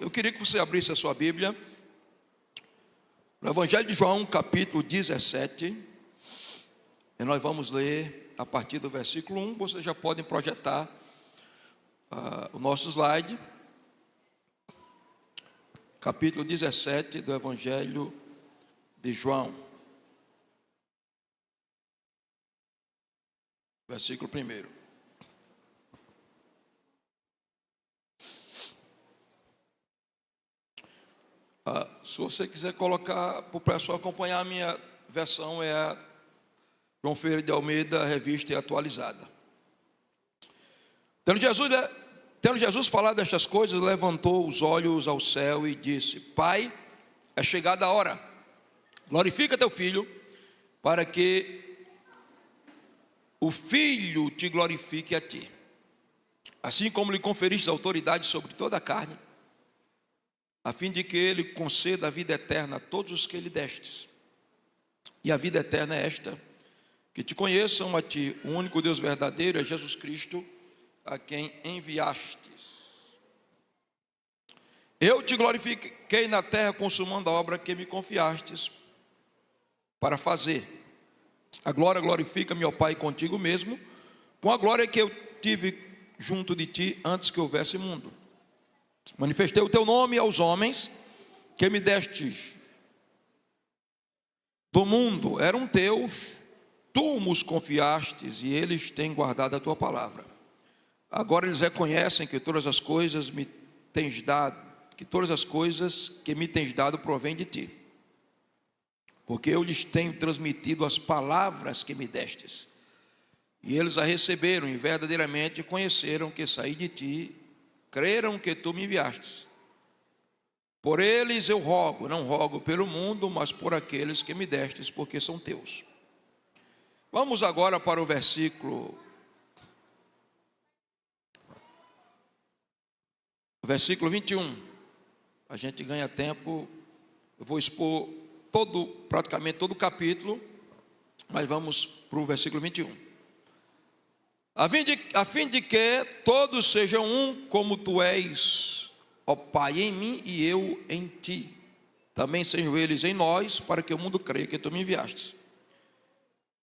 Eu queria que você abrisse a sua Bíblia no Evangelho de João, capítulo 17, e nós vamos ler a partir do versículo 1. Vocês já podem projetar o nosso slide. Capítulo 17 do Evangelho de João, versículo 1. Se você quiser colocar para o pessoal acompanhar, a minha versão é a João Ferreira de Almeida, revista e atualizada. Tendo Jesus falado destas coisas, levantou os olhos ao céu e disse: Pai, é chegada a hora, glorifica teu Filho, para que o Filho te glorifique a ti, assim como lhe conferiste autoridade sobre toda a carne, a fim de que ele conceda a vida eterna a todos os que lhe destes. E a vida eterna é esta: que te conheçam a ti, o único Deus verdadeiro, é Jesus Cristo, a quem enviastes. Eu te glorifiquei na terra, consumando a obra que me confiastes para fazer. A glória glorifica-me, ó Pai, contigo mesmo, com a glória que eu tive junto de ti antes que houvesse mundo. Manifestei o teu nome aos homens que me destes do mundo, eram teus, tu nos confiastes e eles têm guardado a tua palavra. Agora eles reconhecem que todas as coisas me tens dado, que todas as coisas que me tens dado provêm de ti, porque eu lhes tenho transmitido as palavras que me destes, e eles a receberam e verdadeiramente conheceram que saí de ti, creram que tu me enviastes. Por eles eu rogo, não rogo pelo mundo, mas por aqueles que me destes, porque são teus. Vamos agora para o versículo 21. A gente ganha tempo. Eu vou expor praticamente todo o capítulo, mas vamos para o versículo 21. A fim de que todos sejam um, como tu és, ó Pai, em mim e eu em ti. Também sejam eles em nós, para que o mundo creia que tu me enviastes.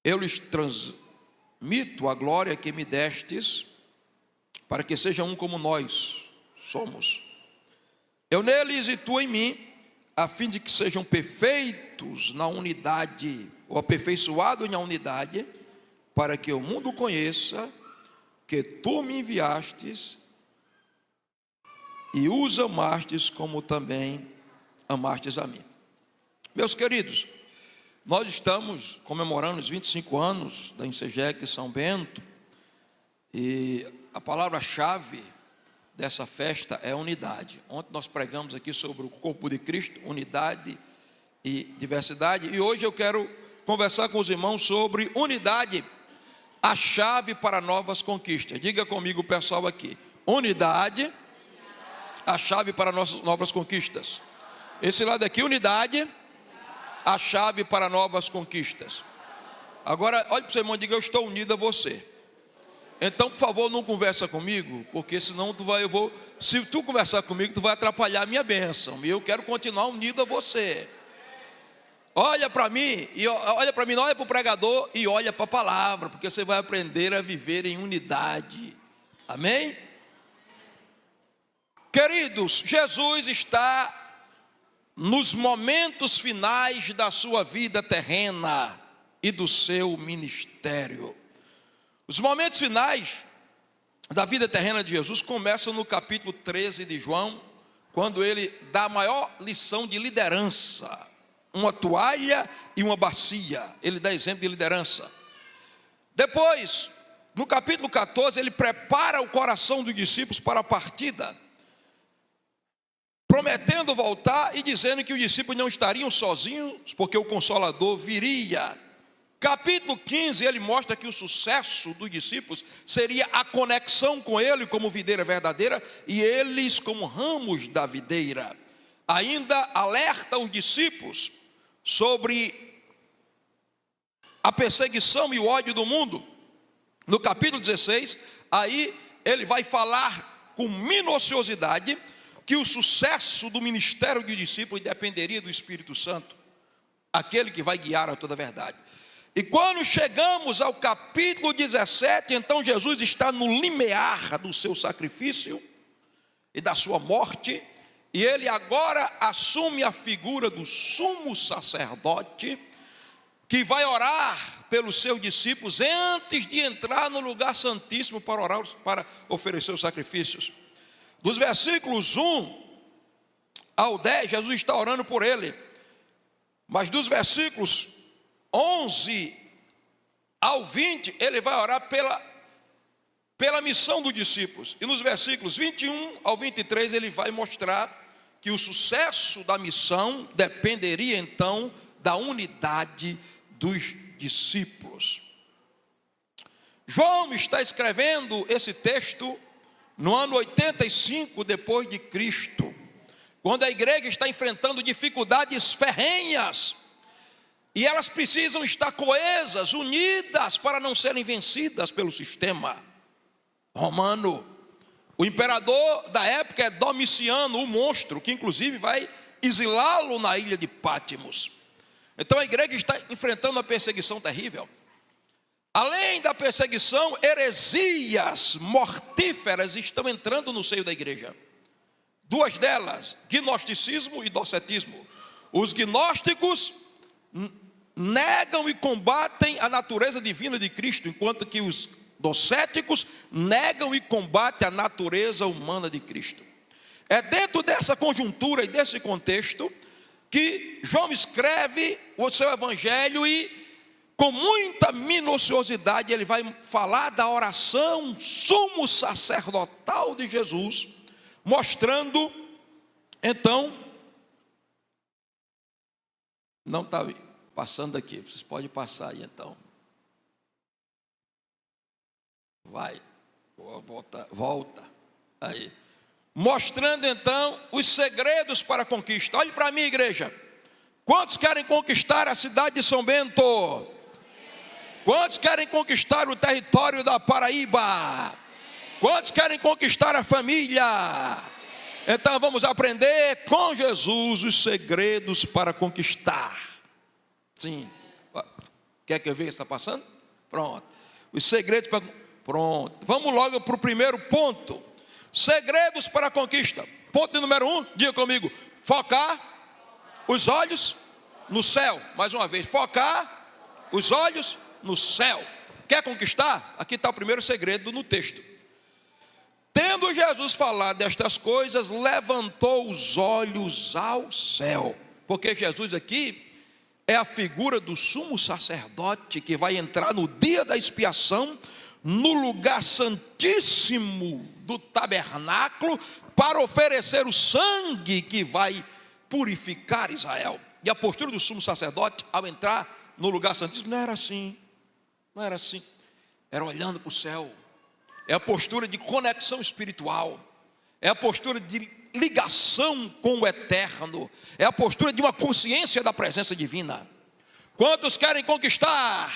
Eu lhes transmito a glória que me destes, para que sejam um como nós somos. Eu neles e tu em mim, a fim de que sejam perfeitos na unidade, ou aperfeiçoados na unidade, para que o mundo conheça que tu me enviastes e os amastes como também amastes a mim. Meus queridos, nós estamos comemorando os 25 anos da INSEGEC São Bento, e a palavra-chave dessa festa é unidade. Ontem nós pregamos aqui sobre o corpo de Cristo, unidade e diversidade, e hoje eu quero conversar com os irmãos sobre unidade, a chave para novas conquistas. Diga comigo, pessoal, aqui: unidade, a chave para novas conquistas. Esse lado aqui: unidade, a chave para novas conquistas. Agora, olhe para o seu irmão e diga: eu estou unido a você. Então, por favor, não conversa comigo, porque senão se tu conversar comigo, tu vai atrapalhar a minha bênção, e eu quero continuar unido a você. Olha para mim, não olha para o pregador e olha para a palavra, porque você vai aprender a viver em unidade. Amém? Queridos, Jesus está nos momentos finais da sua vida terrena e do seu ministério. Os momentos finais da vida terrena de Jesus começam no capítulo 13 de João, quando ele dá a maior lição de liderança: uma toalha e uma bacia. Ele dá exemplo de liderança. Depois, no capítulo 14, ele prepara o coração dos discípulos para a partida, prometendo voltar e dizendo que os discípulos não estariam sozinhos, porque o Consolador viria. Capítulo 15, ele mostra que o sucesso dos discípulos seria a conexão com ele como videira verdadeira e eles como ramos da videira. Ainda alerta os discípulos sobre a perseguição e o ódio do mundo. No capítulo 16, aí ele vai falar com minuciosidade que o sucesso do ministério de discípulo dependeria do Espírito Santo, aquele que vai guiar a toda a verdade. E quando chegamos ao capítulo 17, então Jesus está no limiar do seu sacrifício e da sua morte, e ele agora assume a figura do sumo sacerdote, que vai orar pelos seus discípulos antes de entrar no lugar santíssimo para orar, para oferecer os sacrifícios. Dos versículos 1 ao 10, Jesus está orando por ele, mas dos versículos 11 ao 20, ele vai orar pela missão dos discípulos. E nos versículos 21 ao 23, ele vai mostrar que o sucesso da missão dependeria então da unidade dos discípulos. João está escrevendo esse texto no ano 85 depois de Cristo, quando a igreja está enfrentando dificuldades ferrenhas, e elas precisam estar coesas, unidas, para não serem vencidas pelo sistema romano. O imperador da época é Domiciano, o monstro, que inclusive vai exilá-lo na ilha de Pátimos. Então a igreja está enfrentando uma perseguição terrível. Além da perseguição, heresias mortíferas estão entrando no seio da igreja. Duas delas, gnosticismo e docetismo. Os gnósticos negam e combatem a natureza divina de Cristo, enquanto que os docéticos negam e combatem a natureza humana de Cristo. É dentro dessa conjuntura e desse contexto que João escreve o seu evangelho, e com muita minuciosidade ele vai falar da oração sumo sacerdotal de Jesus, mostrando então, não está passando aqui, vocês podem passar aí então, vai, volta, aí, mostrando então os segredos para a conquista. Olhe para mim, igreja, quantos querem conquistar a cidade de São Bento? Quantos querem conquistar o território da Paraíba? Quantos querem conquistar a família? Então vamos aprender com Jesus os segredos para conquistar. Sim, quer que eu veja? Está passando? Pronto, os segredos para... Pronto, vamos logo para o primeiro ponto. Segredos para a conquista. Ponto número 1, diga comigo: focar os olhos no céu. Mais uma vez, focar os olhos no céu. Quer conquistar? Aqui está o primeiro segredo no texto. Tendo Jesus falado destas coisas, levantou os olhos ao céu. Porque Jesus aqui é a figura do sumo sacerdote que vai entrar no dia da expiação, no lugar santíssimo do tabernáculo, para oferecer o sangue que vai purificar Israel. E a postura do sumo sacerdote ao entrar no lugar santíssimo não era assim, era olhando para o céu. É a postura de conexão espiritual, é a postura de ligação com o eterno, é a postura de uma consciência da presença divina. Quantos querem conquistar?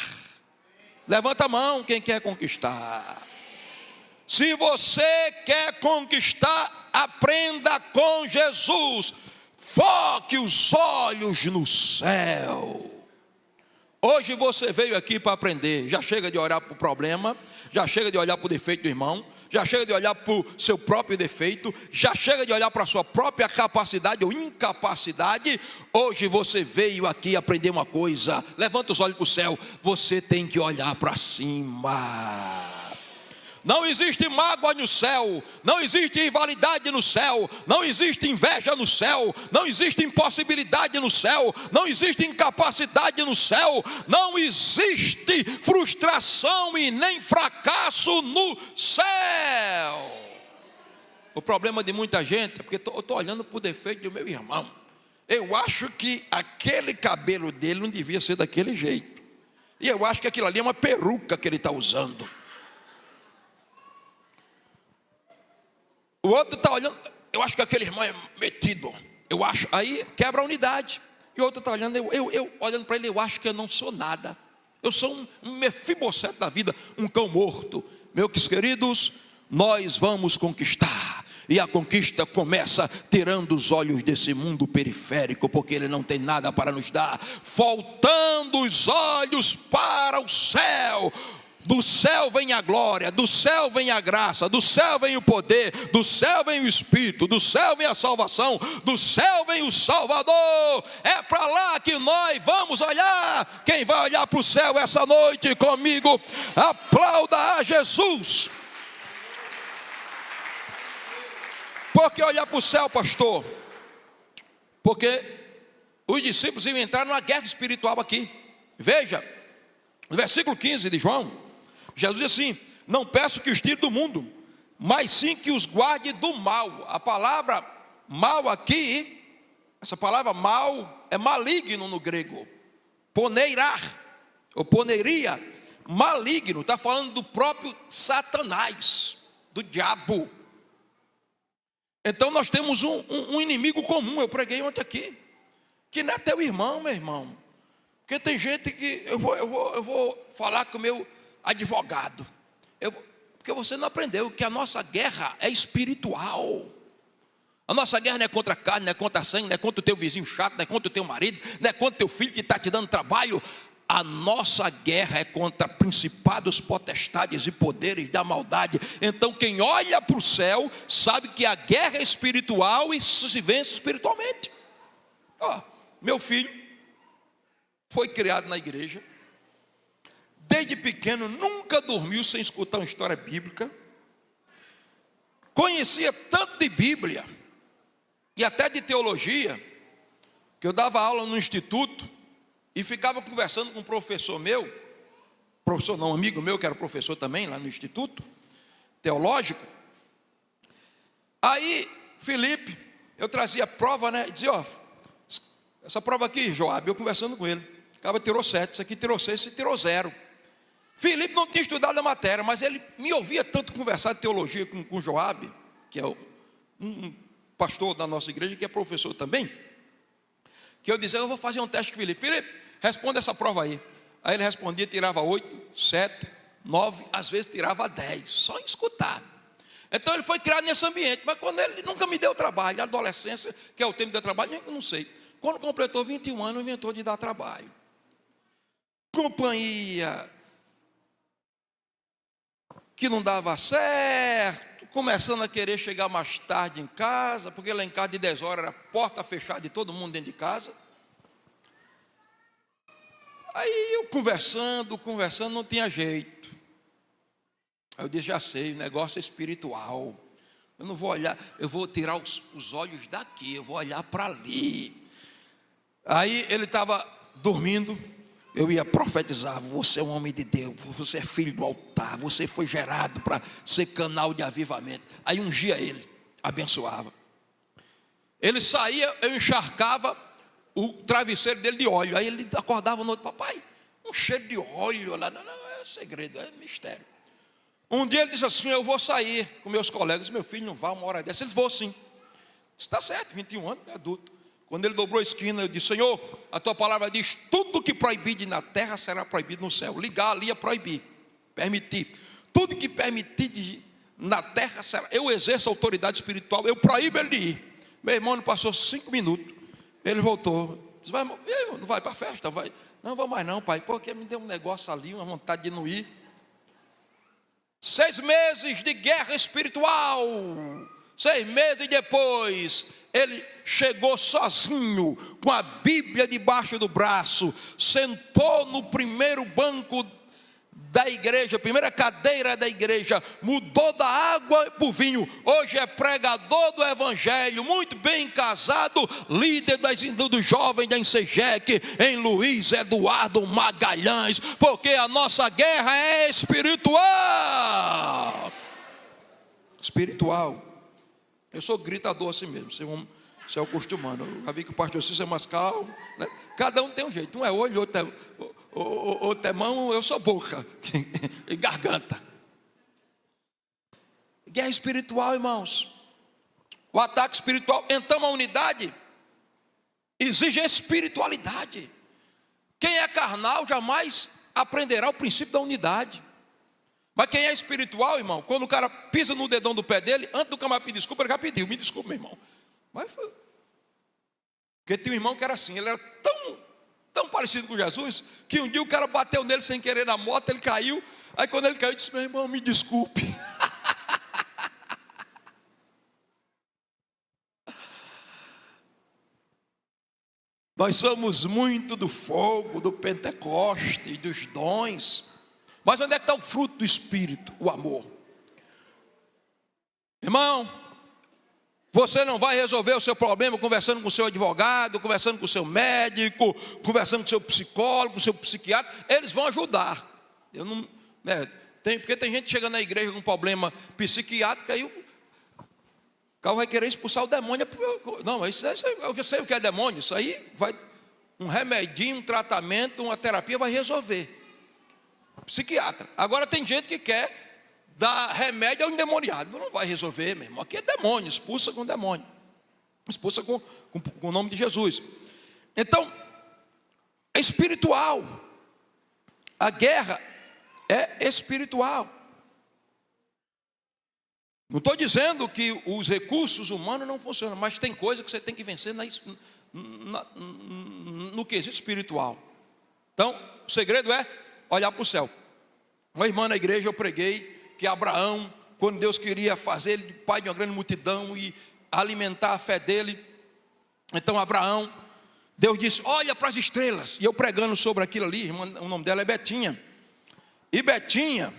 Levanta a mão quem quer conquistar. Se você quer conquistar, aprenda com Jesus. Foque os olhos no céu. Hoje você veio aqui para aprender. Já chega de olhar para o problema, já chega de olhar para o defeito do irmão, já chega de olhar para o seu próprio defeito, já chega de olhar para a sua própria capacidade ou incapacidade. Hoje você veio aqui aprender uma coisa. Levanta os olhos para o céu. Você tem que olhar para cima. Não existe mágoa no céu, não existe rivalidade no céu, não existe inveja no céu, não existe impossibilidade no céu, não existe incapacidade no céu, não existe frustração e nem fracasso no céu. O problema de muita gente é porque eu estou olhando para o defeito do meu irmão. Eu acho que aquele cabelo dele não devia ser daquele jeito, e eu acho que aquilo ali é uma peruca que ele está usando. O outro está olhando, eu acho que aquele irmão é metido, eu acho, aí quebra a unidade. E o outro está olhando, eu olhando para ele, eu acho que eu não sou nada, eu sou um Mefibosete da vida, um cão morto. Meus queridos, nós vamos conquistar, E a conquista começa tirando os olhos desse mundo periférico, porque ele não tem nada para nos dar, voltando os olhos para o céu. Do céu vem a glória, do céu vem a graça, do céu vem o poder, do céu vem o Espírito, do céu vem a salvação, do céu vem o Salvador. É para lá que nós vamos olhar. Quem vai olhar para o céu essa noite comigo, aplauda a Jesus. Por que olhar para o céu, pastor? Porque os discípulos iam entrar numa guerra espiritual aqui. Veja, no versículo 15 de João, Jesus diz assim: não peço que os tire do mundo, mas sim que os guarde do mal. A palavra mal aqui, essa palavra mal é maligno no grego. Poneirar, ou poneiria, maligno, está falando do próprio Satanás, do diabo. Então nós temos um inimigo comum. Eu preguei ontem aqui, que não é teu irmão, meu irmão. Porque tem gente que eu vou falar com o meu advogado, porque você não aprendeu que a nossa guerra é espiritual. A nossa guerra não é contra a carne, não é contra a sangue, não é contra o teu vizinho chato, não é contra o teu marido, não é contra o teu filho que está te dando trabalho. A nossa guerra é contra principados, potestades e poderes da maldade. Então quem olha para o céu sabe que a guerra é espiritual e se vence espiritualmente. Meu filho foi criado na igreja, desde pequeno nunca dormiu sem escutar uma história bíblica, conhecia tanto de Bíblia e até de teologia, que eu dava aula no instituto e ficava conversando com um professor meu, professor não, amigo meu que era professor também lá no instituto teológico. Aí Felipe, eu trazia prova, né, e dizia: essa prova aqui, Joab, eu conversando com ele, acaba tirou 7, isso aqui tirou 6, esse tirou 0. Felipe não tinha estudado a matéria, mas ele me ouvia tanto conversar de teologia com Joab, que é um pastor da nossa igreja, que é professor também, que eu dizia: eu vou fazer um teste com Felipe. Felipe, responde essa prova aí. Aí ele respondia, tirava 8, 7, 9, às vezes tirava 10, só em escutar. Então ele foi criado nesse ambiente, mas quando ele nunca me deu trabalho, a adolescência, que é o tempo de trabalho, eu não sei. Quando completou 21 anos, inventou de dar trabalho. Companhia que não dava certo, começando a querer chegar mais tarde em casa, porque lá em casa de 10 horas era porta fechada de todo mundo dentro de casa. Aí eu conversando, não tinha jeito. Aí eu disse: já sei, o negócio é espiritual. Eu não vou olhar, eu vou tirar os olhos daqui, eu vou olhar para ali. Aí ele estava dormindo, eu ia profetizar: você é um homem de Deus, você é filho do altar, você foi gerado para ser canal de avivamento. Aí ungia ele, abençoava. Ele saía, eu encharcava o travesseiro dele de óleo. Aí ele acordava no outro: papai, um cheiro de óleo lá. Não, é segredo, é mistério. Um dia ele disse assim: eu vou sair com meus colegas. Meu filho, não vá uma hora dessa. Eles vão sim. Está certo, 21 anos, é adulto. Quando ele dobrou a esquina, eu disse: Senhor, a tua palavra diz: tudo que proibir na terra será proibido no céu. Ligar ali é proibir, permitir. Tudo que permitir na terra será. Eu exerço a autoridade espiritual, eu proíbo ele de ir. Meu irmão, não passou 5 minutos, ele voltou. Disse: vai, não vai para a festa? Vai. Não vou mais não, pai, porque me deu um negócio ali, uma vontade de não ir. 6 meses de guerra espiritual. 6 meses depois, ele chegou sozinho, com a Bíblia debaixo do braço, sentou no primeiro banco da igreja, primeira cadeira da igreja, mudou da água para o vinho. Hoje é pregador do evangelho, muito bem casado, líder dos jovens da Insegec, em Luiz Eduardo Magalhães, porque a nossa guerra é espiritual. Espiritual. Eu sou gritador assim mesmo, isso é o costumando. Eu já vi que o pastor Cícero é mais calmo, né? Cada um tem um jeito, um é olho, outro é mão, eu sou boca e garganta. Guerra espiritual, irmãos. O ataque espiritual. Então a unidade exige espiritualidade. Quem é carnal jamais aprenderá o princípio da unidade. Mas quem é espiritual, irmão, quando o cara pisa no dedão do pé dele, antes do camarada pedir desculpa, ele já pediu, me desculpa, meu irmão. Mas foi. Porque tinha um irmão que era assim, ele era tão parecido com Jesus, que um dia o cara bateu nele sem querer na moto, ele caiu. Aí quando ele caiu, ele disse: meu irmão, me desculpe. Nós somos muito do fogo, do Pentecoste, dos dons. Mas onde é que está o fruto do Espírito? O amor. Irmão, você não vai resolver o seu problema conversando com o seu advogado, conversando com o seu médico, conversando com o seu psicólogo, com o seu psiquiatra. Eles vão ajudar. Porque tem gente chegando na igreja com um problema psiquiátrico, aí o cara vai querer expulsar o demônio. Não, eu já sei o que é demônio. Isso aí vai, um remedinho, um tratamento, uma terapia vai resolver. Psiquiatra. Agora tem gente que quer dar remédio ao endemoniado. Não vai resolver, meu irmão. Aqui é demônio, expulsa com demônio. Expulsa com o nome de Jesus. Então, é espiritual. A guerra é espiritual. Não estou dizendo que os recursos humanos não funcionam, mas tem coisa que você tem que vencer no quesito espiritual. Então, o segredo é olhar para o céu. Uma irmã na igreja, eu preguei que Abraão, quando Deus queria fazer ele pai de uma grande multidão e alimentar a fé dele, então Abraão, Deus disse: olha para as estrelas. E eu pregando sobre aquilo ali, irmã, o nome dela é Betinha. E Betinha,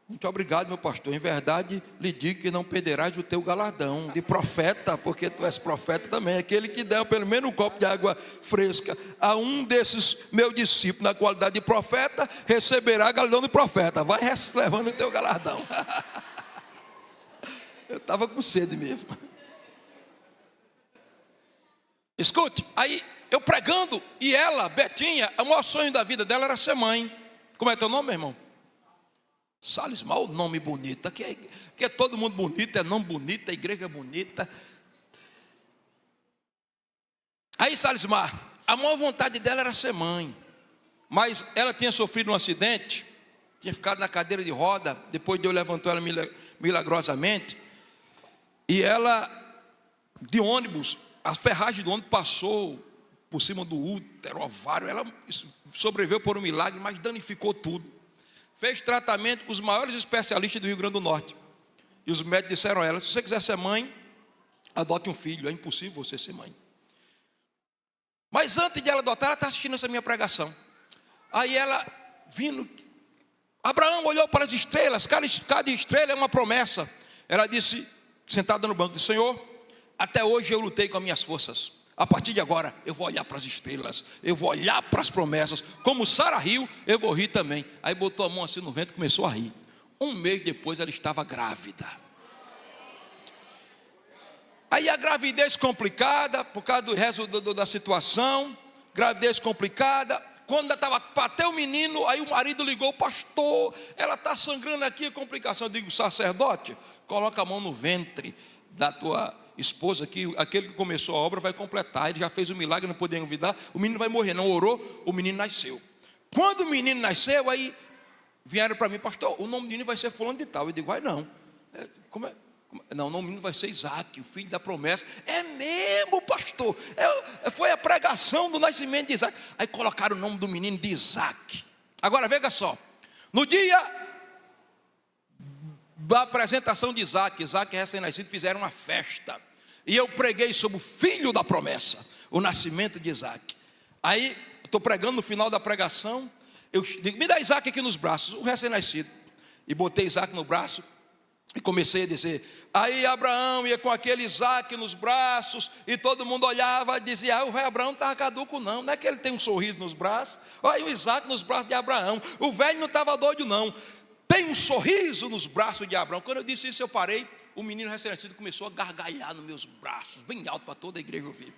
muito obrigado, meu pastor. Em verdade, lhe digo que não perderás o teu galardão de profeta, porque tu és profeta também. Aquele que der pelo menos um copo de água fresca a um desses meus discípulos na qualidade de profeta, receberá galardão de profeta. Vai levando o teu galardão. Eu estava com sede mesmo. Escute, aí eu pregando, e ela, Betinha, o maior sonho da vida dela era ser mãe. Como é teu nome, meu irmão? Salismar, o nome bonito. Aqui é todo mundo bonito, é nome bonito, a igreja é bonita. Aí Salismar, a maior vontade dela era ser mãe. Mas ela tinha sofrido um acidente, tinha ficado na cadeira de roda. Depois Deus levantou ela milagrosamente. E ela, de ônibus, a ferragem do ônibus passou por cima do útero, ovário. Ela sobreviveu por um milagre, mas danificou tudo. Fez tratamento com os maiores especialistas do Rio Grande do Norte. E os médicos disseram a ela: se você quiser ser mãe, adote um filho. É impossível você ser mãe. Mas antes de ela adotar, ela está assistindo essa minha pregação. Aí ela, vindo, Abraão olhou para as estrelas. Cada estrela é uma promessa. Ela disse, sentada no banco, disse: Senhor, até hoje eu lutei com as minhas forças. A partir de agora, eu vou olhar para as estrelas, eu vou olhar para as promessas. Como Sara riu, eu vou rir também. Aí botou a mão assim no vento e começou a rir. Um mês depois, ela estava grávida. Aí a gravidez complicada, por causa do resto da situação, gravidez complicada. Quando estava para ter o menino, aí o marido ligou: pastor, ela está sangrando aqui, a complicação. Eu digo: sacerdote, coloca a mão no ventre da tua esposa, que aquele que começou a obra vai completar. Ele já fez o milagre, não podia engravidar, o menino vai morrer. Não orou, o menino nasceu. Quando o menino nasceu, aí vieram para mim: pastor, o nome do menino vai ser fulano de tal. Eu digo: vai não. Como é? Não, o nome do menino vai ser Isaac, o filho da promessa. É mesmo, pastor? Foi a pregação do nascimento de Isaac. Aí colocaram o nome do menino de Isaac. Agora veja só, no dia da apresentação de Isaac recém-nascido, fizeram uma festa. E eu preguei sobre o filho da promessa, o nascimento de Isaac. Aí, estou pregando, no final da pregação, eu digo: me dá Isaac aqui nos braços, o recém-nascido. E botei Isaac no braço e comecei a dizer. Aí Abraão ia com aquele Isaac nos braços, e todo mundo olhava e dizia: o velho Abraão não estava caduco não, não é que ele tem um sorriso nos braços. Olha o Isaac nos braços de Abraão, o velho não estava doido não, tem um sorriso nos braços de Abraão. Quando eu disse isso, eu parei. O menino recém-nascido começou a gargalhar nos meus braços, bem alto para toda a igreja ouvir.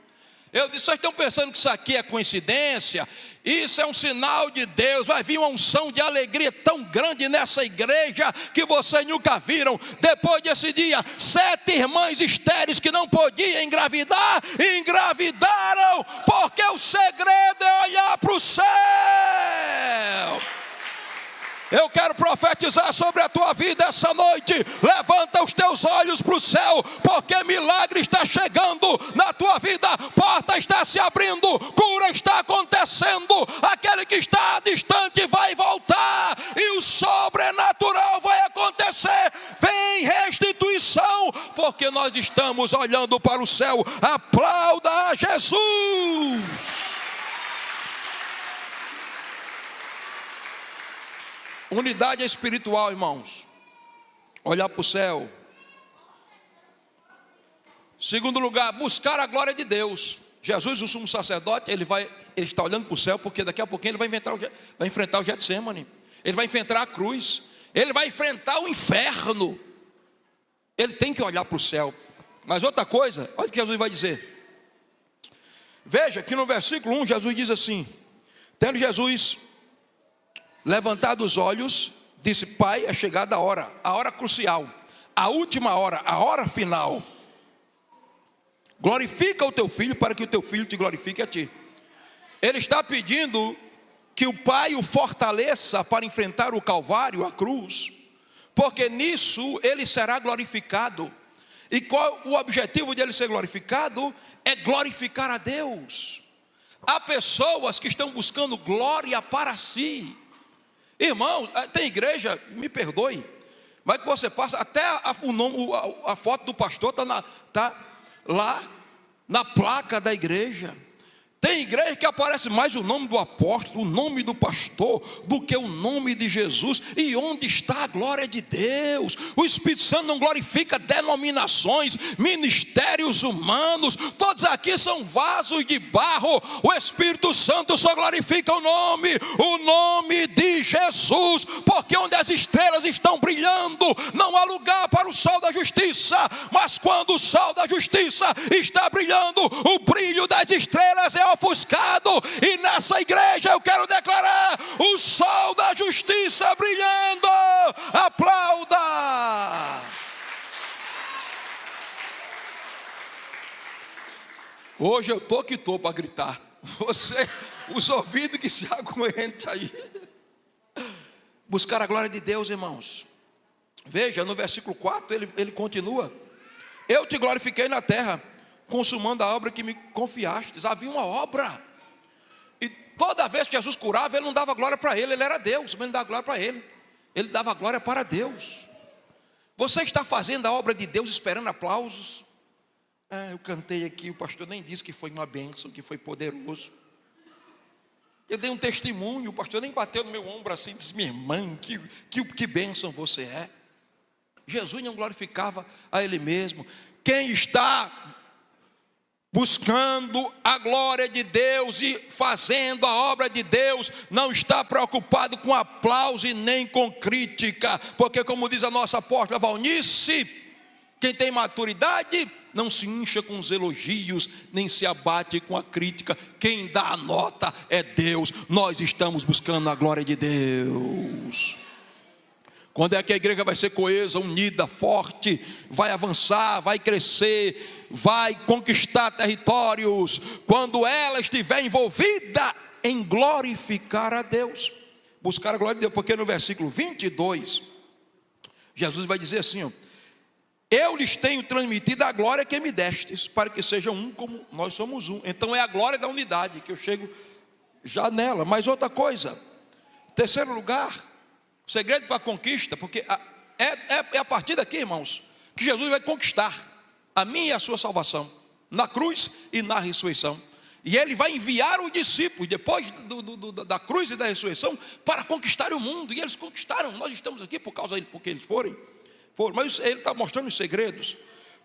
Eu disse: vocês estão pensando que isso aqui é coincidência? Isso é um sinal de Deus. Vai vir uma unção de alegria tão grande nessa igreja que vocês nunca viram. Depois desse dia, 7 irmãs estéreis que não podiam engravidar, engravidaram, porque o segredo é olhar para o céu. Eu quero profetizar sobre a tua vida essa noite. Levanta os teus olhos para o céu, porque milagre está chegando na tua vida. Porta está se abrindo, cura está acontecendo. Aquele que está distante vai voltar, e o sobrenatural vai acontecer. Vem restituição, porque nós estamos olhando para o céu. Aplauda a Jesus. Unidade espiritual, irmãos. Olhar para o céu. Segundo lugar, buscar a glória de Deus. Jesus, o sumo sacerdote, ele está olhando para o céu, porque daqui a pouquinho ele vai enfrentar o Getsemane. Ele vai enfrentar a cruz. Ele vai enfrentar o inferno. Ele tem que olhar para o céu. Mas outra coisa, olha o que Jesus vai dizer. Veja que no versículo 1, Jesus diz assim: tendo Jesus levantado os olhos, disse: Pai, é chegada a hora crucial, a última hora, a hora final. Glorifica o teu filho, para que o teu filho te glorifique a ti. Ele está pedindo que o Pai o fortaleça para enfrentar o Calvário, a cruz, porque nisso ele será glorificado. E qual o objetivo de ele ser glorificado? É glorificar a Deus. Há pessoas que estão buscando glória para si. Irmão, tem igreja, me perdoe, mas que você passa, até a foto do pastor está lá na placa da igreja. Tem igreja que aparece mais o nome do apóstolo, o nome do pastor, do que o nome de Jesus. E onde está a glória de Deus? O Espírito Santo não glorifica denominações, ministérios humanos. Todos aqui são vasos de barro. O Espírito Santo só glorifica o nome de Jesus. Porque onde as estrelas estão brilhando, não há lugar para o sol da justiça. Mas quando o sol da justiça está brilhando, o brilho das estrelas é ofuscado. E nessa igreja eu quero declarar o sol da justiça brilhando. Aplauda. Hoje eu estou que estou para gritar. Você, os ouvidos que se aguentem aí. Buscar a glória de Deus, irmãos. Veja, no versículo 4 ele continua: eu te glorifiquei na terra, consumando a obra que me confiastes. Havia uma obra. E toda vez que Jesus curava, ele não dava glória para ele era Deus, mas ele não dava glória para ele. Ele dava glória para Deus. Você está fazendo a obra de Deus esperando aplausos? Eu cantei aqui, o pastor nem disse que foi uma bênção, que foi poderoso. Eu dei um testemunho, o pastor nem bateu no meu ombro assim, disse: minha irmã, que bênção você é. Jesus não glorificava a ele mesmo. Quem está buscando a glória de Deus e fazendo a obra de Deus, não está preocupado com aplauso e nem com crítica, porque como diz a nossa apóstola Valnice, quem tem maturidade não se incha com os elogios, nem se abate com a crítica. Quem dá a nota é Deus. Nós estamos buscando a glória de Deus. Quando é que a igreja vai ser coesa, unida, forte, vai avançar, vai crescer, vai conquistar territórios? Quando ela estiver envolvida em glorificar a Deus, buscar a glória de Deus. Porque no versículo 22, Jesus vai dizer assim: ó, eu lhes tenho transmitido a glória que me destes, para que sejam um como nós somos um. Então é a glória da unidade, que eu chego já nela. Mas outra coisa, terceiro lugar, o segredo para a conquista, porque é a partir daqui, irmãos, que Jesus vai conquistar a minha e a sua salvação, na cruz e na ressurreição. E ele vai enviar os discípulos, depois da cruz e da ressurreição, para conquistar o mundo. E eles conquistaram. Nós estamos aqui por causa dele, porque eles foram. Mas ele está mostrando os segredos.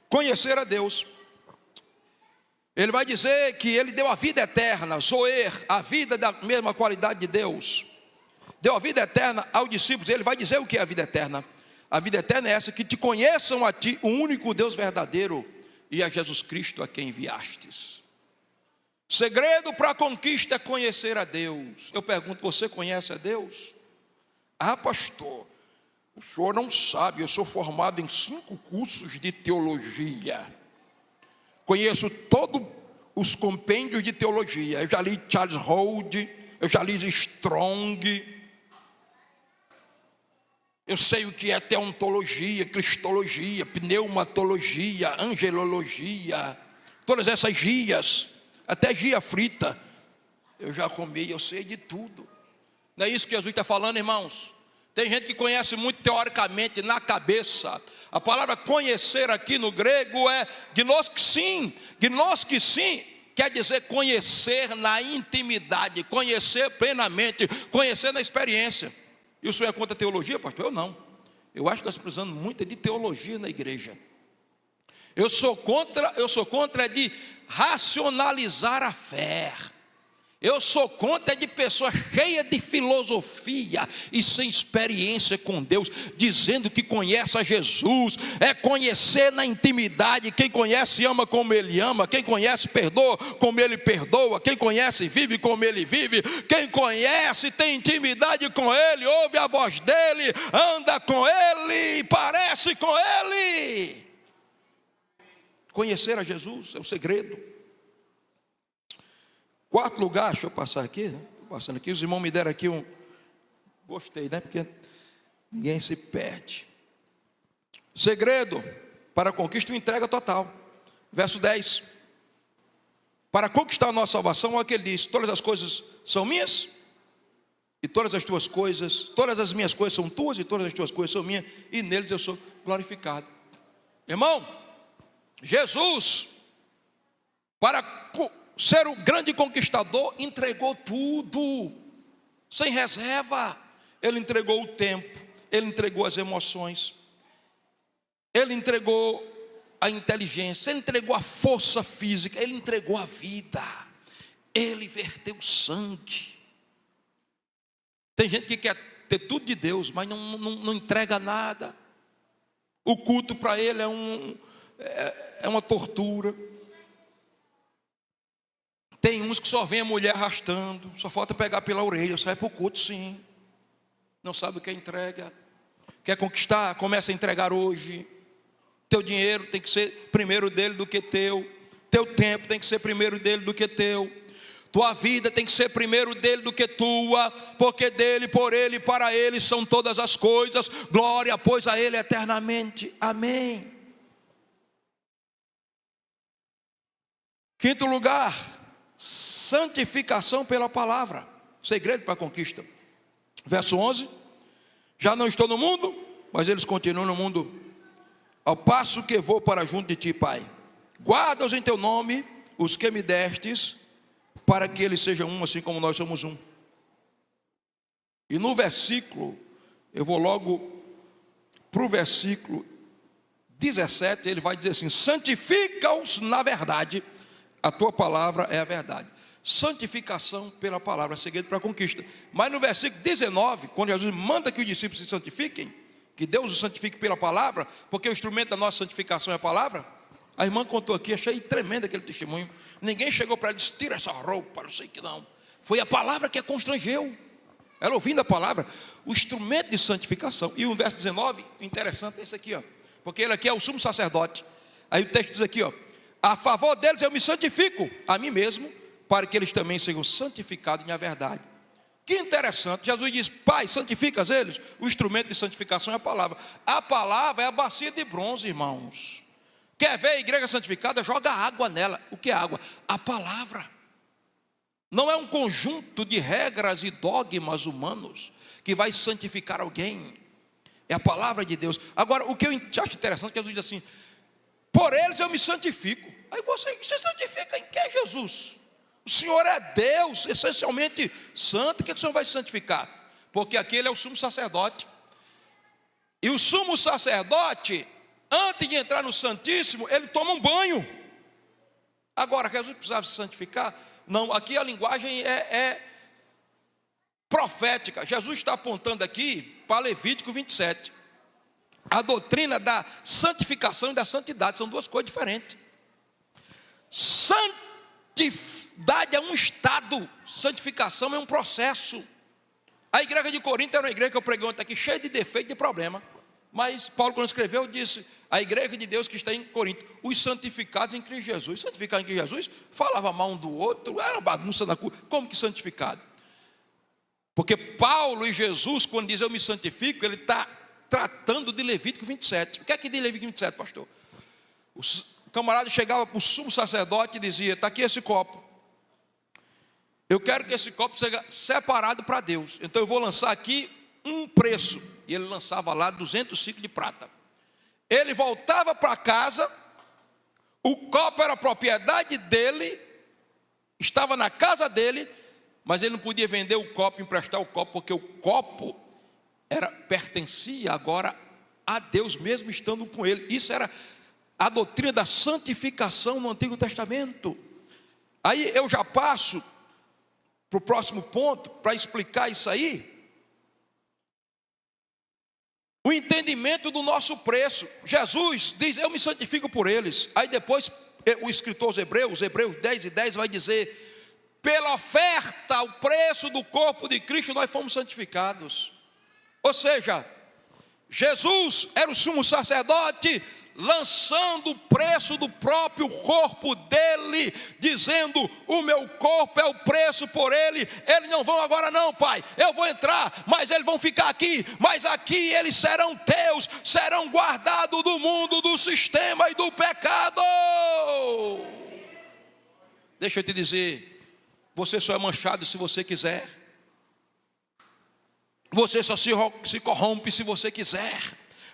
Conhecer a Deus. Ele vai dizer que ele deu a vida eterna, Zoer, a vida da mesma qualidade de Deus. Deu a vida eterna aos discípulos. Ele vai dizer o que é a vida eterna. A vida eterna é essa: que te conheçam a ti, o único Deus verdadeiro, e a Jesus Cristo a quem enviastes. Segredo para a conquista é conhecer a Deus. Eu pergunto: você conhece a Deus? Pastor, o senhor não sabe, eu sou formado em 5 cursos de teologia. Conheço todos os compêndios de teologia. Eu já li Charles Hold, eu já li Strong. Eu sei o que é teontologia, cristologia, pneumatologia, angelologia, todas essas gias, até gia frita, eu já comi, eu sei de tudo. Não é isso que Jesus está falando, irmãos? Tem gente que conhece muito teoricamente na cabeça. A palavra conhecer aqui no grego é gnosksin. Gnosksin quer dizer conhecer na intimidade, conhecer plenamente, conhecer na experiência. E o senhor é contra a teologia, pastor? Eu não. Eu acho que nós precisamos muito de teologia na igreja. Eu sou contra de racionalizar a fé. Eu sou contra de pessoas cheias de filosofia e sem experiência com Deus, dizendo que conhece a Jesus. É conhecer na intimidade. Quem conhece ama como Ele ama. Quem conhece perdoa como Ele perdoa. Quem conhece vive como Ele vive. Quem conhece tem intimidade com Ele, ouve a voz dEle, anda com Ele e parece com Ele. Conhecer a Jesus é o segredo. Quarto lugar, deixa eu passar aqui, né? Estou passando aqui, os irmãos me deram aqui um... Gostei, né? Porque ninguém se perde. Segredo para a conquista, entrega total. Verso 10. Para conquistar a nossa salvação, olha o que ele diz: todas as coisas são minhas, e todas as tuas coisas, todas as minhas coisas são tuas, e todas as tuas coisas são minhas, e neles eu sou glorificado. Irmão, Jesus, para ser o grande conquistador, entregou tudo, sem reserva. Ele entregou o tempo, ele entregou as emoções, ele entregou a inteligência, ele entregou a força física, ele entregou a vida, ele verteu sangue. Tem gente que quer ter tudo de Deus, mas não entrega nada. O culto para ele é uma tortura. Tem uns que só vem a mulher arrastando, só falta pegar pela orelha, sai para o culto sim. Não sabe o que é entrega. Quer conquistar? Começa a entregar hoje. Teu dinheiro tem que ser primeiro dele do que teu. Teu tempo tem que ser primeiro dele do que teu. Tua vida tem que ser primeiro dele do que tua, porque dele, por ele e para ele são todas as coisas. Glória, pois, a ele eternamente. Amém. Quinto lugar, santificação pela palavra. Segredo para a conquista. Verso 11. Já não estou no mundo, mas eles continuam no mundo, ao passo que vou para junto de ti, Pai. Guarda-os em teu nome, os que me destes, para que eles sejam um, assim como nós somos um. E no versículo, eu vou logo para o versículo 17, ele vai dizer assim: santifica-os na verdade, a tua palavra é a verdade. Santificação pela palavra, segredo para a conquista. Mas no versículo 19, quando Jesus manda que os discípulos se santifiquem, que Deus os santifique pela palavra, porque o instrumento da nossa santificação é a palavra. A irmã contou aqui, achei tremendo aquele testemunho. Ninguém chegou para ela e disse: tira essa roupa, não sei que não. Foi a palavra que a constrangeu. Ela ouvindo a palavra, o instrumento de santificação. E o verso 19, interessante é esse aqui, ó, porque ele aqui é o sumo sacerdote. Aí o texto diz aqui, ó: a favor deles eu me santifico a mim mesmo, para que eles também sejam santificados na verdade. Que interessante, Jesus diz: Pai, santificas eles. O instrumento de santificação é a palavra. A palavra é a bacia de bronze, irmãos. Quer ver a igreja santificada? Joga água nela. O que é água? A palavra. Não é um conjunto de regras e dogmas humanos que vai santificar alguém. É a palavra de Deus. Agora, o que eu acho interessante, Jesus diz assim: por eles eu me santifico. Aí você santifica em que, Jesus? O Senhor é Deus, essencialmente santo. O que o Senhor vai se santificar? Porque aquele é o sumo sacerdote. E o sumo sacerdote, antes de entrar no Santíssimo, ele toma um banho. Agora, Jesus precisava se santificar? Não, aqui a linguagem é profética. Jesus está apontando aqui para Levítico 27. A doutrina da santificação e da santidade são duas coisas diferentes. Santidade é um estado, santificação é um processo. A igreja de Corinto era uma igreja que eu preguei ontem aqui, cheia de defeito e de problema. Mas Paulo, quando escreveu, disse: a igreja de Deus que está em Corinto, os santificados em Cristo Jesus. Santificado em Cristo Jesus, falava mal um do outro, era uma bagunça da culpa. Como que santificado? Porque Paulo e Jesus, quando diz eu me santifico, ele está tratando de Levítico 27. O que é que diz Levítico 27, pastor? O camarada chegava para o sumo sacerdote e dizia: está aqui esse copo. Eu quero que esse copo seja separado para Deus. Então eu vou lançar aqui um preço. E ele lançava lá 200 ciclos de prata. Ele voltava para casa, o copo era propriedade dele, estava na casa dele, mas ele não podia vender o copo, emprestar o copo, porque o copo pertencia agora a Deus, mesmo estando com ele. Isso era a doutrina da santificação no Antigo Testamento. Aí eu já passo para o próximo ponto, para explicar isso aí. O entendimento do nosso preço. Jesus diz: eu me santifico por eles. Aí depois o escritor aos Hebreus 10:10 vai dizer: pela oferta, o preço do corpo de Cristo, nós fomos santificados. Ou seja, Jesus era o sumo sacerdote, lançando o preço do próprio corpo dele, dizendo: o meu corpo é o preço por ele. Eles não vão agora não, pai, eu vou entrar, mas eles vão ficar aqui, mas aqui eles serão teus, serão guardados do mundo, do sistema e do pecado. Deixa eu te dizer, você só é manchado se você quiser. Você só se corrompe se você quiser.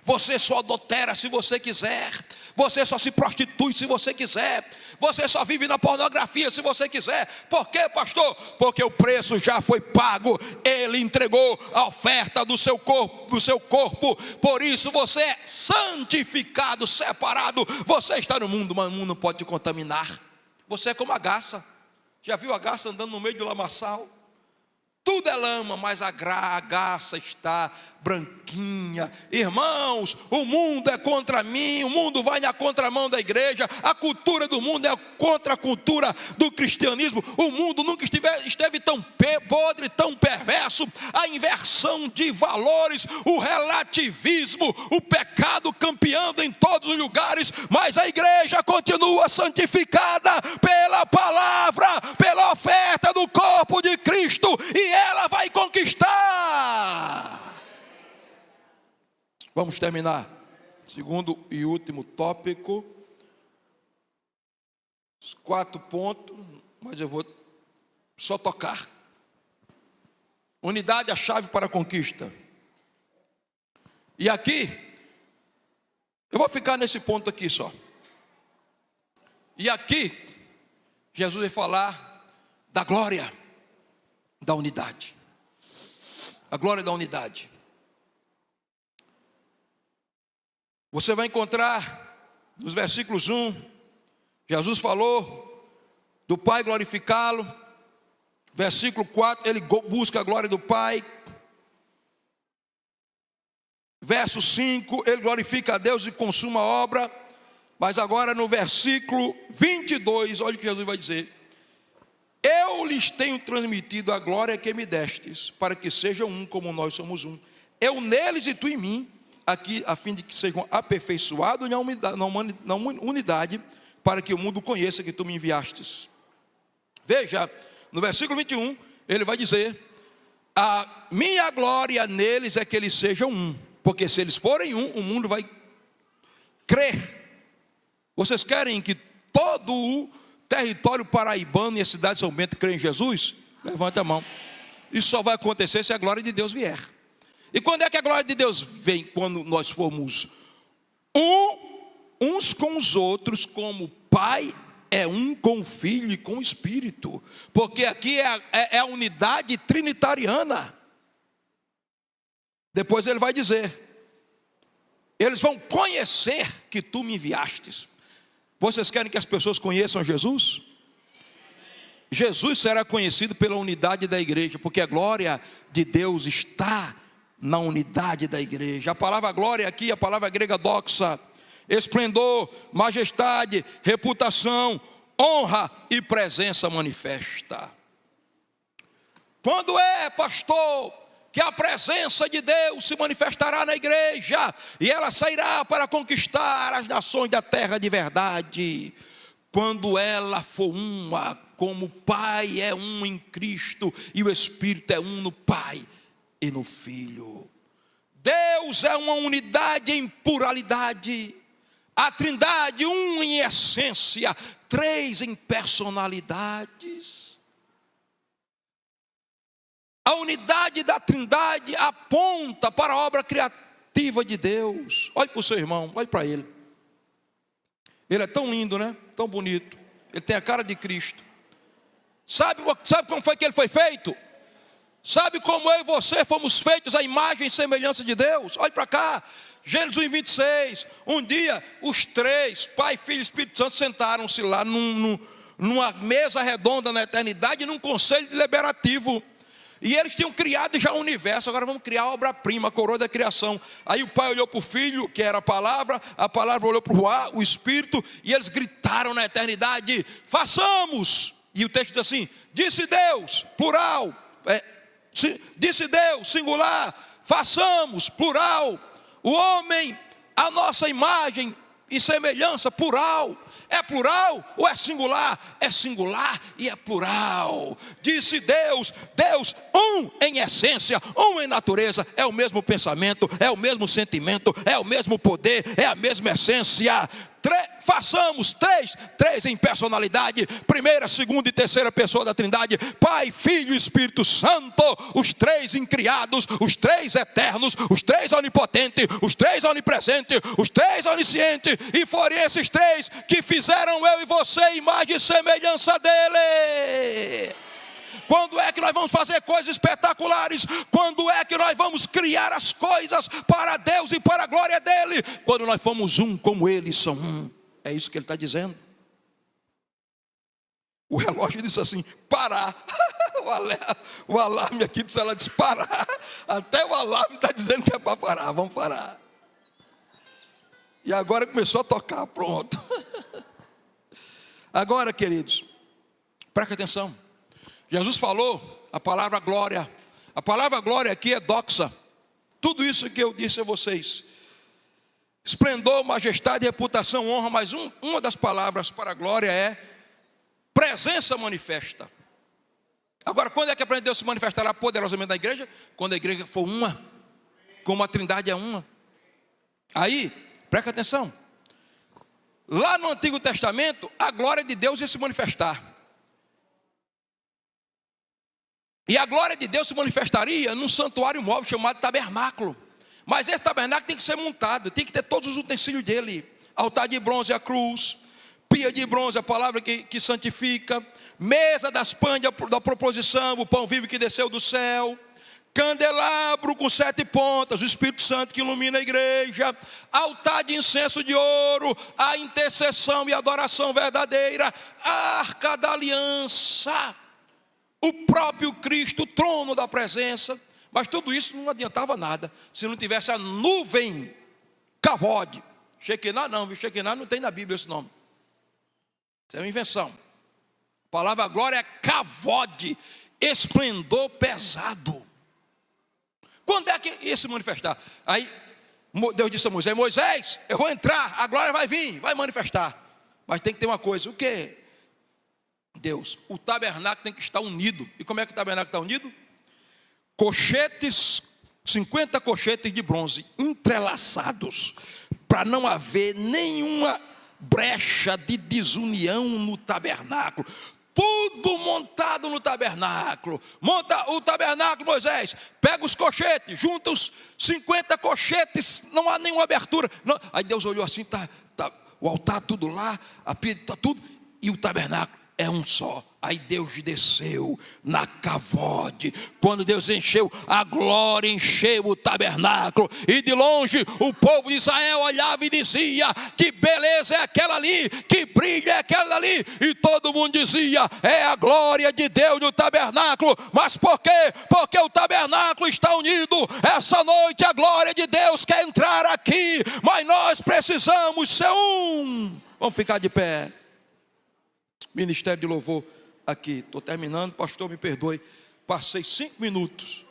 Você só adultera se você quiser. Você só se prostitui se você quiser. Você só vive na pornografia se você quiser. Por quê, pastor? Porque o preço já foi pago. Ele entregou a oferta do seu corpo. Por isso você é santificado, separado. Você está no mundo, mas o mundo não pode te contaminar. Você é como a garça. Já viu a garça andando no meio do lamaçal? Tudo é lama, mas a garça está branquinha. Irmãos, o mundo é contra mim, o mundo vai na contramão da igreja, a cultura do mundo é contra a cultura do cristianismo. O mundo nunca esteve tão podre, tão perverso. A inversão de valores, o relativismo, o pecado campeando em todos os lugares, mas a igreja continua santificada pela palavra, pela oferta do corpo de Cristo, e ela vai conquistar. Vamos terminar. Segundo e último tópico. Os 4 pontos, mas eu vou só tocar. Unidade, a chave para a conquista. E aqui, eu vou ficar nesse ponto aqui só. E aqui, Jesus vai falar da glória da unidade. A glória da unidade. Você vai encontrar nos versículos 1, Jesus falou do Pai glorificá-lo. Versículo 4, ele busca a glória do Pai. Verso 5, ele glorifica a Deus e consuma a obra. Mas agora no versículo 22, olha o que Jesus vai dizer: eu lhes tenho transmitido a glória que me destes, para que sejam um como nós somos um. Eu neles e tu em mim, aqui, a fim de que sejam aperfeiçoados na unidade, para que o mundo conheça que tu me enviastes. Veja, no versículo 21, ele vai dizer: a minha glória neles é que eles sejam um, porque se eles forem um, o mundo vai crer. Vocês querem que todo o território paraibano e a cidade de São Bento creem em Jesus? Levante a mão. Isso só vai acontecer se a glória de Deus vier. E quando é que a glória de Deus vem? Quando nós formos uns com os outros, como o Pai é um com o Filho e com o Espírito. Porque aqui é a unidade trinitariana. Depois ele vai dizer: eles vão conhecer que tu me enviastes. Vocês querem que as pessoas conheçam Jesus? Jesus será conhecido pela unidade da igreja, porque a glória de Deus está na unidade da igreja. A palavra glória aqui, a palavra grega doxa, esplendor, majestade, reputação, honra e presença manifesta. Quando é, pastor, que a presença de Deus se manifestará na igreja e ela sairá para conquistar as nações da terra de verdade? Quando ela for uma, como o Pai é um em Cristo e o Espírito é um no Pai e no Filho. Deus é uma unidade em pluralidade. A Trindade, um em essência, três em personalidades. A unidade da Trindade aponta para a obra criativa de Deus. Olhe para o seu irmão, olhe para ele. Ele é tão lindo, né? Tão bonito. Ele tem a cara de Cristo. Sabe como foi que ele foi feito? Sabe como eu e você fomos feitos à imagem e semelhança de Deus? Olhe para cá. Gênesis 1:26. Um dia os três, Pai, Filho e Espírito Santo, sentaram-se lá numa mesa redonda na eternidade, num conselho deliberativo. E eles tinham criado já o universo. Agora vamos criar a obra-prima, a coroa da criação. Aí o Pai olhou para o Filho, que era a palavra olhou para o Ruá, o Espírito, e eles gritaram na eternidade: façamos. E o texto diz assim: disse Deus, plural, disse Deus, singular, façamos, plural, o homem, a nossa imagem e semelhança, plural. É plural ou é singular? É singular e é plural. Disse Deus, Deus um em essência, um em natureza. É o mesmo pensamento, é o mesmo sentimento, é o mesmo poder, é a mesma essência. Façamos três em personalidade, primeira, segunda e terceira pessoa da Trindade, Pai, Filho e Espírito Santo, os três incriados, os três eternos, os três onipotentes, os três onipresentes, os três oniscientes, e foram esses três que fizeram eu e você imagem e semelhança dele. Quando é que nós vamos fazer coisas espetaculares? Quando é que nós vamos criar as coisas para Deus e para a glória dele? Quando nós formos um como eles são um. É isso que ele está dizendo. O relógio disse assim: parar. O alarme aqui disse, ela disse parar. Até o alarme está dizendo que é para parar. Vamos parar. E agora começou a tocar, pronto. Agora, queridos, preste atenção. Jesus falou a palavra glória. A palavra glória aqui é doxa. Tudo isso que eu disse a vocês: esplendor, majestade, reputação, honra. Mas uma das palavras para a glória é presença manifesta. Agora, quando é que Deus se manifestará poderosamente na igreja? Quando a igreja for uma, como a Trindade é uma. Aí, presta atenção. Lá no Antigo Testamento, a glória de Deus ia se manifestar. E a glória de Deus se manifestaria num santuário móvel chamado tabernáculo. Mas esse tabernáculo tem que ser montado, tem que ter todos os utensílios dele. Altar de bronze, a cruz. Pia de bronze, a palavra que santifica. Mesa das pães da proposição, o pão vivo que desceu do céu. Candelabro com 7 pontas, o Espírito Santo que ilumina a igreja. Altar de incenso de ouro, a intercessão e adoração verdadeira. A arca da aliança. O próprio Cristo, o trono da presença. Mas tudo isso não adiantava nada se não tivesse a nuvem Kavod. Shekinah não, viu? Shekinah não tem na Bíblia esse nome. Isso é uma invenção. A palavra glória é Kavod, esplendor pesado. Quando é que ia se manifestar? Aí Deus disse a Moisés: Moisés, eu vou entrar, a glória vai vir, vai manifestar. Mas tem que ter uma coisa: o quê? Deus, o tabernáculo tem que estar unido. E como é que o tabernáculo está unido? Cochetes, 50 cochetes de bronze entrelaçados, para não haver nenhuma brecha de desunião no tabernáculo. Tudo montado no tabernáculo. Monta o tabernáculo, Moisés. Pega os cochetes, junta os 50 cochetes, não há nenhuma abertura. Não. Aí Deus olhou assim, tá, o altar tudo lá, a pia está tudo, e o tabernáculo é um só. Aí Deus desceu na Kavod. Quando Deus encheu, a glória encheu o tabernáculo. E de longe o povo de Israel olhava e dizia: que beleza é aquela ali, que brilho é aquela ali. E todo mundo dizia: é a glória de Deus no tabernáculo. Mas por quê? Porque o tabernáculo está unido. Essa noite a glória de Deus quer entrar aqui, mas nós precisamos ser um. Vamos ficar de pé. Ministério de louvor aqui, estou terminando, pastor, me perdoe, passei 5 minutos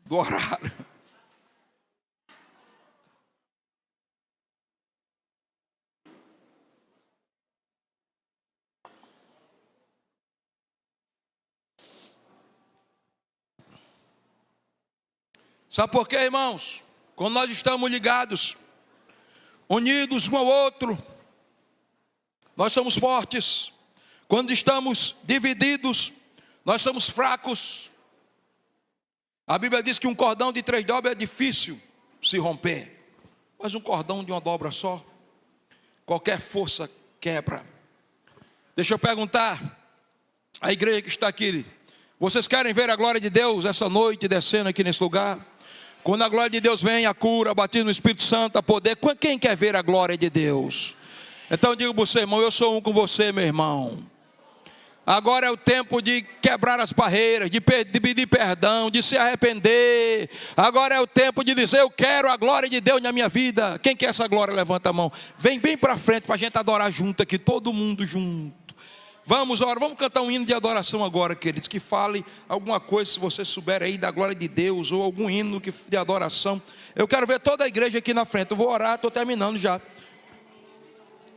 do horário. Sabe por quê, irmãos? quando nós estamos ligados, unidos um ao outro, nós somos fortes. Quando estamos divididos, nós somos fracos. A Bíblia diz que um cordão de 3 dobras é difícil se romper, mas um cordão de uma dobra só, qualquer força quebra. Deixa eu perguntar à igreja que está aqui: vocês querem ver a glória de Deus essa noite descendo aqui nesse lugar? Quando a glória de Deus vem, a cura, a batismo no Espírito Santo, a poder. Quem quer ver a glória de Deus? Então eu digo para você, irmão, eu sou um com você, meu irmão. Agora é o tempo de quebrar as barreiras, de pedir perdão, de se arrepender. Agora é o tempo de dizer: eu quero a glória de Deus na minha vida. Quem quer essa glória, levanta a mão. Vem bem para frente para a gente adorar junto aqui, todo mundo junto. Vamos cantar um hino de adoração agora, queridos. Que fale alguma coisa, se você souber aí, da glória de Deus, ou algum hino de adoração. Eu quero ver toda a igreja aqui na frente. Eu vou orar, estou terminando já.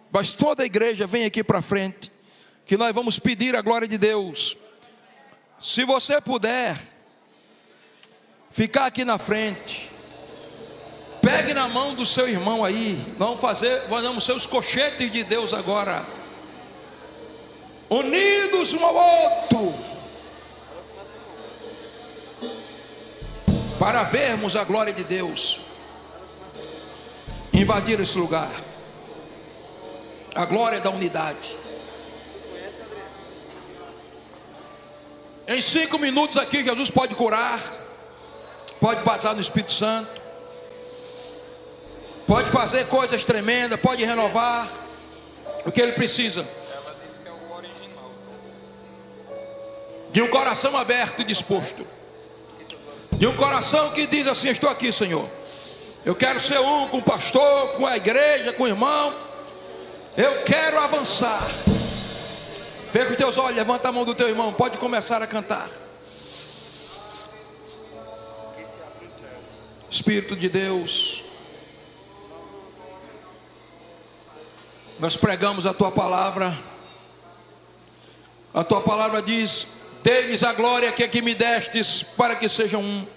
Mas toda a igreja vem aqui para frente, que nós vamos pedir a glória de Deus. Se você puder ficar aqui na frente, pegue na mão do seu irmão aí. Nós vamos ser os cochetes de Deus agora, unidos um ao outro, para vermos a glória de Deus invadir esse lugar. A glória da unidade. Em 5 minutos aqui, Jesus pode curar, pode batizar no Espírito Santo, pode fazer coisas tremendas, pode renovar o que Ele precisa. Ela disse que é o original. De um coração aberto e disposto, de um coração que diz assim: estou aqui, Senhor, eu quero ser um com o pastor, com a igreja, com o irmão. Eu quero avançar. Fecha os teus olhos, levanta a mão do teu irmão. Pode começar a cantar. Espírito de Deus, nós pregamos a tua palavra. A tua palavra diz: dê-lhes a glória que aqui me destes, para que sejam um,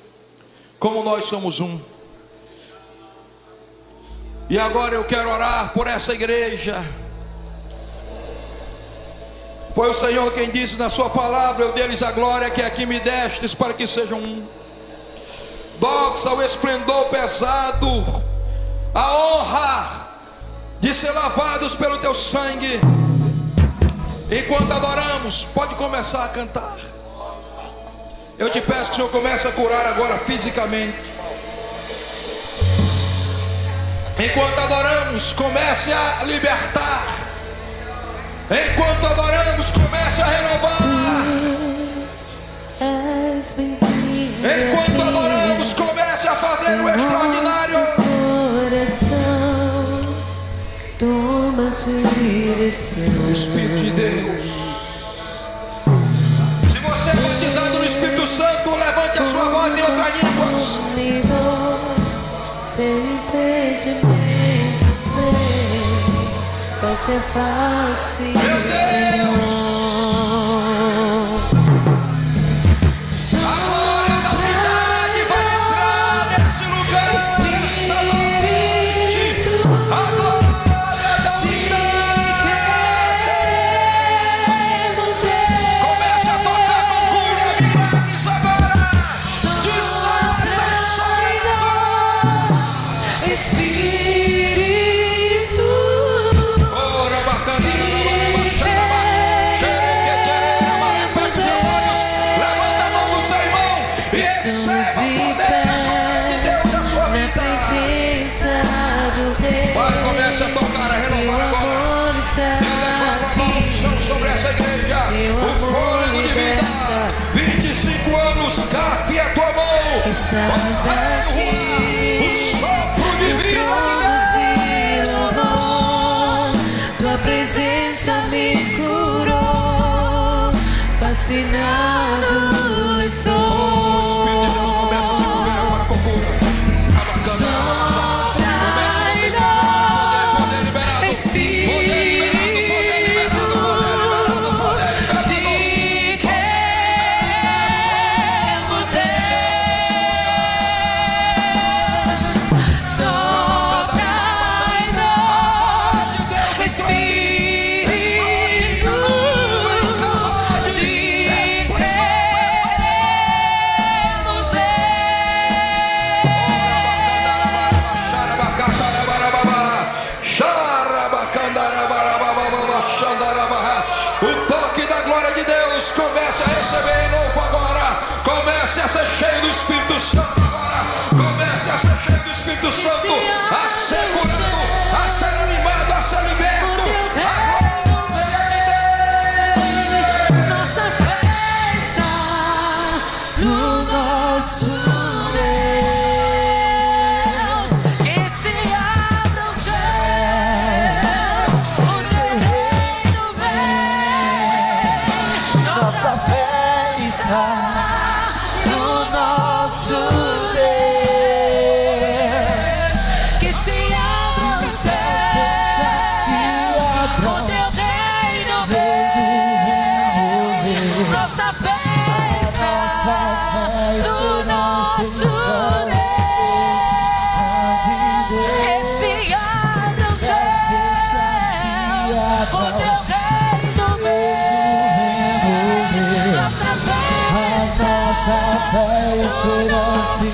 como nós somos um. E agora eu quero orar por essa igreja. Foi o Senhor quem disse na sua palavra: eu dei-lhes a glória que aqui me destes, para que sejam um. Doxa o esplendor pesado, a honra de ser lavados pelo teu sangue. Enquanto adoramos, pode começar a cantar. Eu te peço que o Senhor comece a curar agora fisicamente. Enquanto adoramos, comece a libertar. Enquanto adoramos, comece a renovar. Enquanto adoramos, comece a fazer o extraordinário. Toma direção. Espírito de Deus. Se você é batizado no Espírito Santo, levante a sua voz em outras línguas. Sem impedimentos, vai ser fácil, Meu Deus. A glória da unidade vai entrar nesse lugar essa noite. A glória da unidade. Comece a tocar com cura, milagres agora. Desata sobre nós, Espírito. ora bacana, feche seus olhos, levanta a mão do seu irmão e receba o poder de Deus na sua Na vida. presença do Rei. Vai, comece a tocar, a renovar agora. E declara a nova unção sobre essa igreja. O fôlego de vida. 25 anos, cafe a tua mão. Estamos aqui. O sopro divino de Deus. Tua presença me curou, fascinado estou. Espírito de Deus começa a se mover agora com cura. Abacana. Poder liberado. Espírito, te queremos, Deus, comece a receber novo agora. Comece a ser cheio do Espírito Santo agora. Comece a ser cheio do Espírito Santo, a ser curado, a ser animado, a ser liberto. Nossa festa do nosso Deus, que se abra os céus, o teu reino vem. Nossa festa do nosso Deus, que se abra os céus, o teu reino vem. Nossa festa do nosso Deus, que se abra os céus, o teu reino vem. Nossa festa, Esperança e